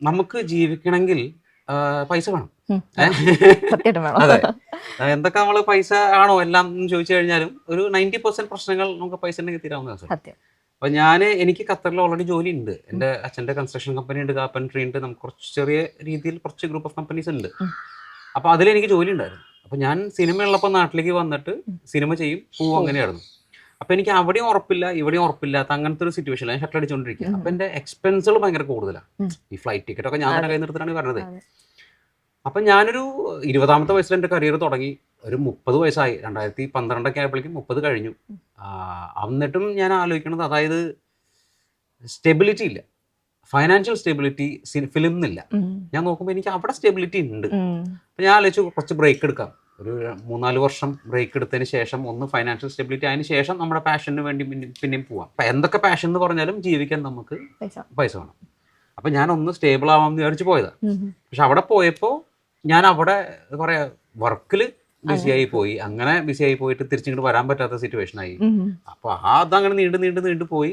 നമുക്ക് ജീവിക്കണമെങ്കിൽ പൈസ വേണം. സത്യമായിട്ടും വേണം. അതെ, എന്തൊക്കെ നമ്മൾ പൈസ ആണോ എല്ലാം എന്ന് ചോദിച്ചു കഴിഞ്ഞാലും ഒരു 90% പ്രശ്നങ്ങൾ നമുക്ക് പൈസ ഉണ്ടെങ്കിൽ തീരാവുന്നതാണ്. സത്യം. അപ്പൊ എനിക്ക് ഖത്തറിൽ ഓൾറെഡി ജോലി ഉണ്ട്. എൻ്റെ അച്ഛൻ്റെ കൺസ്ട്രക്ഷൻ കമ്പനി ഉണ്ട്, കാർപ്പൻട്രി ഉണ്ട്, നമുക്ക് കുറച്ച് ചെറിയ രീതിയിൽ കുറച്ച് ഗ്രൂപ്പ് ഓഫ് കമ്പനീസ് ഉണ്ട്. അപ്പോൾ അതിലെനിക്ക് ജോലി ഉണ്ടായിരുന്നു. അപ്പോൾ ഞാൻ സിനിമ ഉള്ളപ്പോൾ നാട്ടിലേക്ക് വന്നിട്ട് സിനിമ ചെയ്യും, പോവും, അങ്ങനെയായിരുന്നു. അപ്പോൾ എനിക്ക് അവിടെയും ഉറപ്പില്ല ഇവിടെയും ഉറപ്പില്ലാത്ത അങ്ങനത്തെ ഒരു സിറ്റുവേഷൻ ഞാൻ ഷട്ടിൽ അടിച്ചുകൊണ്ടിരിക്കുക. അപ്പോൾ എൻ്റെ എക്സ്പെൻസുകൾ ഭയങ്കര കൂടുതലാണ്. ഈ ഫ്ലൈറ്റ് ടിക്കറ്റ് ഒക്കെ ഞാൻ തന്നെ കൈ നിർത്തിട്ടാണ് പറഞ്ഞത്. അപ്പം ഞാനൊരു 20ാമത്തെ വയസ്സിൽ എൻ്റെ കരിയർ തുടങ്ങി. ഒരു 30 വയസ്സായി, 2012 ആയപ്പോഴേക്കും 30 കഴിഞ്ഞു. എന്നിട്ടും ഞാൻ ആലോചിക്കണത്, അതായത് സ്റ്റെബിലിറ്റി ഇല്ല, ഫൈനാൻഷ്യൽ സ്റ്റെബിലിറ്റി ഫിലിം എന്നില്ല. ഞാൻ നോക്കുമ്പോൾ എനിക്ക് അവിടെ സ്റ്റെബിലിറ്റി ഉണ്ട്. അപ്പം ഞാൻ ആലോചിച്ചു കുറച്ച് ബ്രേക്ക് എടുക്കാം, ഒരു 3-4 വർഷം ബ്രേക്ക് എടുത്തതിന് ശേഷം ഒന്ന് ഫൈനാൻഷ്യൽ സ്റ്റെബിലിറ്റി ആയതിനു ശേഷം നമ്മുടെ പാഷന് വേണ്ടി പിന്നെയും പോവാം. അപ്പം എന്തൊക്കെ പാഷൻ എന്ന് പറഞ്ഞാലും ജീവിക്കാൻ നമുക്ക് പൈസ വേണം. അപ്പം ഞാൻ ഒന്ന് സ്റ്റേബിൾ ആവാമെന്ന് വിചാരിച്ച് പോയതാണ്. പക്ഷെ അവിടെ പോയപ്പോൾ ഞാൻ അവിടെ കുറേ വർക്കിൽ ബിസിയായി പോയി. അങ്ങനെ ബിസിയായി പോയിട്ട് തിരിച്ചിങ്ങോട്ട് വരാൻ പറ്റാത്ത സിറ്റുവേഷൻ ആയി. അപ്പോൾ അതങ്ങനെ നീണ്ടു പോയി.